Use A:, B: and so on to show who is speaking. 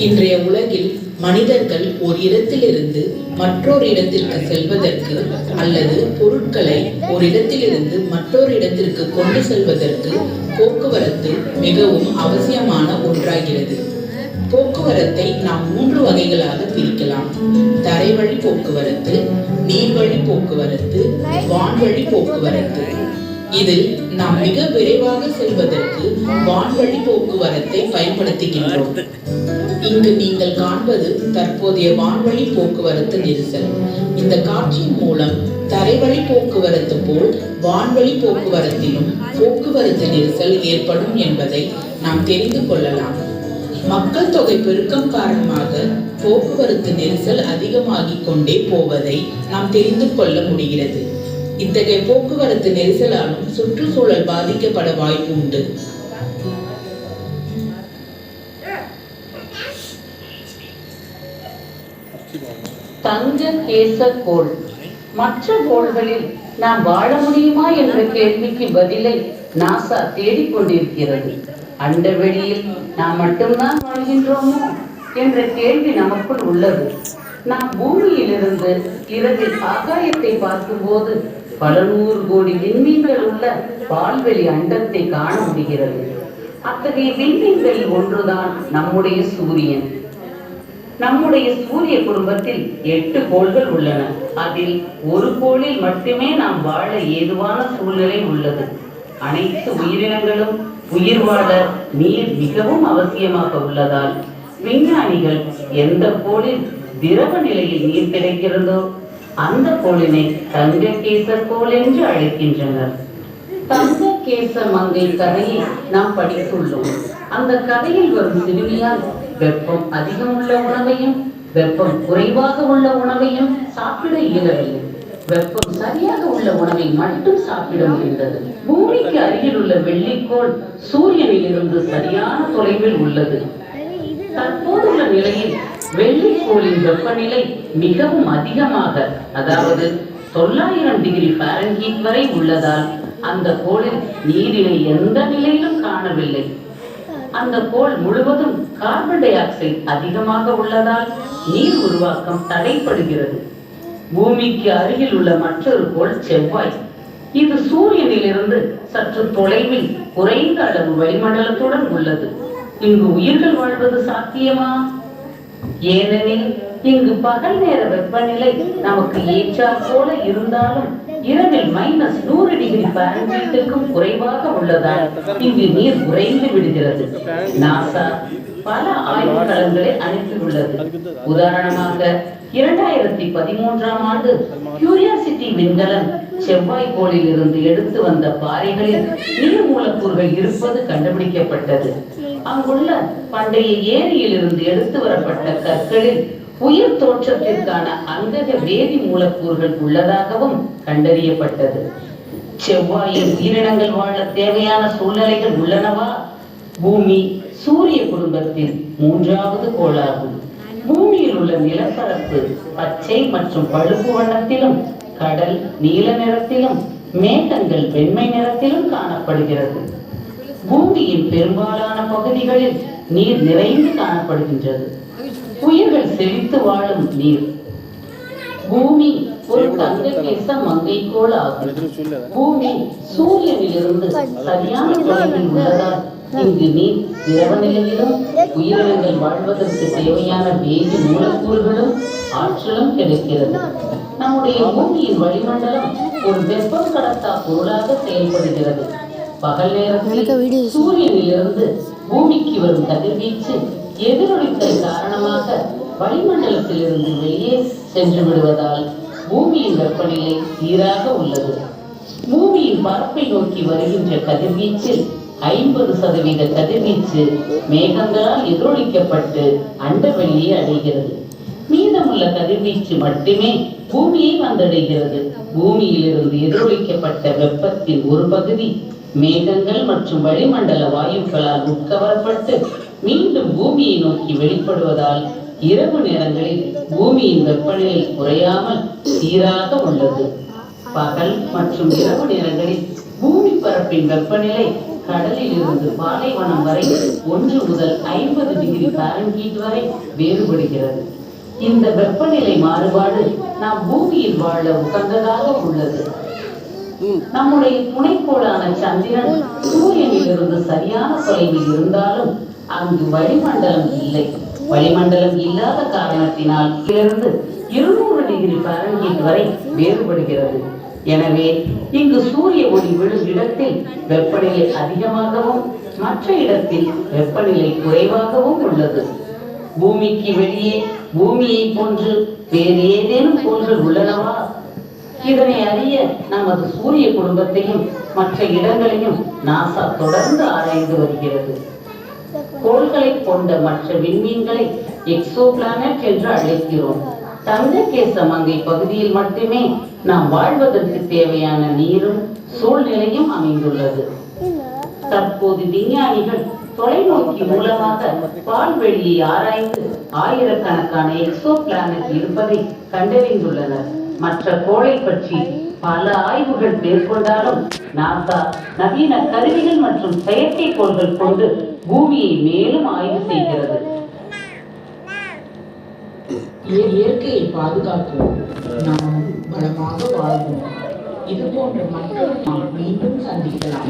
A: இன்றைய உலகில் மனிதர்கள் ஒரு இடத்திலிருந்து மற்றொரு இடத்திற்கு செல்வதற்கு அல்லது பொருட்களை ஒரு இடத்திலிருந்து மற்றொரு இடத்திற்கு கொண்டு செல்வதற்கு போக்குவரத்து மிகவும் அவசியமான ஒன்றாகிறது. போக்குவரத்தை நாம் 3 வகைகளாக பிரிக்கலாம். தரைவழி போக்குவரத்து, நீர்வழி போக்குவரத்து, வான்வழி போக்குவரத்து. இதில் நாம் மிக விரைவாக செல்வதற்கு வான்வழி போக்குவரத்தை பயன்படுத்துகின்றோம். இங்கு நீங்கள் காண்பது தற்போதைய வான்வழி போக்குவரத்து நெரிசல். இந்த காட்சியின் மூலம் தரைவழி போக்குவரத்து போல் வான்வழி போக்குவரத்திலும் போக்குவரத்து நெரிசல் ஏற்படும் என்பதை நாம் தெரிந்து கொள்ளலாம். மக்கள் தொகை பெருக்கம் காரணமாக போக்குவரத்து நெரிசல் அதிகமாகிக் கொண்டே போவதை நாம் தெரிந்து கொள்ள முடிகிறது. இத்தகைய போக்குவரத்து நெரிசலாலும் சுற்றுச்சூழல் பாதிக்கப்பட வாய்ப்பு உண்டு.
B: தங்ககேசர்கோள். மற்ற கோள்களில் நாம் வாழ முடியுமா என்ற கேள்விக்கு பதிலை நாசா தேடிக்கொண்டிருக்கிறது. அண்டவெளியில் நாம் மட்டும்தான் வாழ்கின்றோமோ என்ற கேள்வி நமக்குள் உள்ளது. நாம் பூமியிலிருந்து இரவில் ஆகாயத்தை பார்க்கும்போது பல 100 கோடி விண்மீன்கள் உள்ள பால்வெளி அண்டத்தை காண முடிகிறது. அத்தகைய விண்மீன்களில் ஒன்றுதான் நம்முடைய சூரியன். நம்முடைய சூரிய குடும்பத்தில் 8 கோள்கள் உள்ளன. அதில் ஒரு கோளில் மட்டுமே நாம் வாழ ஏதுவான சூழ்நிலை உள்ளது. அனைத்து உயிரினங்களும் உயிர் வாழ நீர் மிகவும் அவசியமாக உள்ளதால் விஞ்ஞானிகள் எந்த கோளில் திரவ நிலையில் நீர் கிடைக்கிறதோ அந்த கோளினை தங்ககேசர்கோள் என்று அழைக்கின்றனர். தங்ககேச மங்கை கதையை நாம் படித்துள்ளோம். அந்த கதையில் வரும் சிறுமியால் வெப்பம் அதிகம் உள்ள உணவையும் வெப்பம் குறைவாக உள்ள உணவையும் சாப்பிட இயலவில்லை. வெப்பம் சரியாக உள்ள உணவை மட்டும் சாப்பிட முடிந்தது. பூமிக்கு அருகில் உள்ள வெள்ளிக்கோள் சூரியனில் இருந்து சரியான தொலைவில் உள்ளது. தற்போதுள்ள நிலையில் வெள்ளிக்கோளின் வெப்பநிலை மிகவும் அதிகமாக, அதாவது 900 டிகிரி ஃபாரன்ஹீட் வரை உள்ளதால் அந்த கோளில் நீரினை எந்த நிலையிலும் காணவில்லை. அந்த கோள் முழுவதும் கார்பன் டை ஆக்சைடு அதிகமாக உள்ளதால் நீர் உருவாக்கம் தடைப்படுகிறது. பூமிக்கு அருகில் உள்ள மற்றொரு கோள் செவ்வாய். இது சூரியனில் இருந்து சற்று தொலைவில் குறைந்த அளவு வளிமண்டலத்துடன் உள்ளது. இங்கு உயிர்கள் வாழ்வது சாத்தியமா? ஏனெனில் இங்கு பகல் நேர வெப்பநிலை நமக்கு ஏற்றாற் போல இருந்தாலும் இரவில் -100 டிகிரி ஃபாரன்ஹீட்டுக்கும் குறைவாக உள்ளதால் இங்கு நீர் உறைந்து விடுகிறது. நாசா பல ஆய்வுக்களங்களை அனுப்பியுள்ளது. உதாரணமாக 2013ஆம் ஆண்டு கியூரியாசிட்டி விண்கலம் செவ்வாய் கோளில் இருந்து எடுத்து வந்த பாறைகளில் நீர் மூலக்கூறுகள் இருப்பது கண்டுபிடிக்கப்பட்டது. அங்குள்ள பண்டைய ஏரியில் இருந்து எடுத்து வரப்பட்ட கற்களில் உயிர் தோற்றத்திற்கான அங்கக வேதி மூலக்கூறுகள் உள்ளதாகவும் கண்டறியப்பட்டது. செவ்வாயில் உயிரினங்கள் வாழ தேவையான சூழ்நிலைகள் உள்ளனவா? பூமி சூரிய குடும்பத்தில் 3வது கோளாகும். பூமியில் உள்ள நிலப்பரப்பு பச்சை மற்றும் பழுப்பு வண்ணத்திலும், கடல் நீல நிறத்திலும், மேகங்கள் வெண்மை நிறத்திலும் காணப்படுகிறது. பூமியின் பெரும்பாலான பகுதிகளில் நீர் நிறைந்து காணப்படுகின்றது. உயிர்கள் செழித்து வாழும் நீர். பூமி ஒரு தங்ககேச மங்கைக்கோள் ஆகும். பூமி சூரியனிலிருந்து சரியான தொலைவில் உள்ளதால் இங்கு நீர் திரவ நிலையிலும் உயிரினங்கள் வாழ்வதற்கு தேவையான வேதி மூலக்கூறுகளும் ஆற்றலும் கிடைக்கிறது. நம்முடைய பூமியின் வளிமண்டலம் ஒரு வெப்பம் கடத்தா பொருளாக செயல்படுகிறது. பகல் நேரத்தில் சூரியனிலிருந்து பூமிக்கு வரும் கதிர்வீச்சு எதிரொலித்தல் காரணமாக வளிமண்டலத்தில் இருந்து வெளியே சென்று விடுவதால் பூமியின் வெப்பநிலை சீராக உள்ளது. பூமியின் பரப்பை நோக்கி வருகின்ற கதிர்வீச்சில் 50% கதிர்வீச்சு மேகங்களால் எதிரொலிக்கப்பட்டு அண்டவெளியை அடைகிறது. மீதமுள்ள கதிர்வீச்சு மட்டுமே பூமியை வந்தடைகிறது. பூமியிலிருந்து எதிரொலிக்கப்பட்ட வெப்பத்தின் ஒரு பகுதி மேகங்கள் மற்றும் வளிமண்டல வாயுக்களால் உட்கவரப்பட்டு மீண்டும் பூமியை நோக்கி வெளிப்படுவதால் இரவு நேரங்களில் பூமியின் வெப்பநிலை குறையாமல் சீராக உள்ளது. பகல் மற்றும் இரவு நேரங்களில் பூமி பரப்பின் வெப்பநிலை கடலில் இருந்து பாலைவனம் வரை 1 முதல் 50 டிகிரி ஃபாரன்ஹீட் வரை வேறுபடுகிறது. இந்த வெப்பநிலை மாறுபாடு நாம் பூமியில் வாழ உகந்ததாக உள்ளது. நம்முடைய துணைக்கோளான சந்திரன் சூரியனில் இருந்து சரியான தொலைவில் இருந்தாலும் அங்கு வளிமண்டலம் இல்லை. வளிமண்டலம் இல்லாத காரணத்தினால் இருந்து 200 டிகிரி ஃபாரன்ஹீட் வரை வேறுபடுகிறது. எனவே இங்கு சூரிய ஒளி விழும் இடத்தில் வெப்பநிலை அதிகமாகவும் மற்ற இடத்தில் வெப்பநிலை குறைவாகவும் உள்ளது. பூமிக்கு வெளியே பூமியை போன்று வேறு ஏதேனும் கோள்கள் உள்ளனவா? இதனை அறிய நமது சூரிய குடும்பத்தையும் மற்ற இடங்களையும் நாசா தொடர்ந்து ஆராய்ந்து வருகிறது. கோள்களை கொண்ட மற்ற விண்மீன்களை எக்ஸோ பிளானட் என்று அழைக்கிறோம். தங்ககேசமங்கை பகுதியில் மட்டுமே நாம் வாழ்வதற்கு தேவையான நீரும் சூழ்நிலையும் அமைந்துள்ளது. தற்போது விஞ்ஞானிகள் தொலைநோக்கி மூலமாக பால்வெளியை ஆராய்ந்து ஆயிரக்கணக்கான எக்ஸோ பிளானட் இருப்பதை கண்டறிந்துள்ளனர். மற்ற கோளை பற்றி பல ஆய்வுகள் மேற்கொண்டாலும் நாசா நவீன கருவிகள் மற்றும் செயற்கைக்கோள்கள் கொண்டு பூமியை மேலும் ஆய்வு செய்கிறது.
A: இயற்கையை பாதுகாப்போம், நாம் பலமாக வாழ்வோம். இது போன்ற மற்றொரு மீண்டும் சந்திக்கலாம்.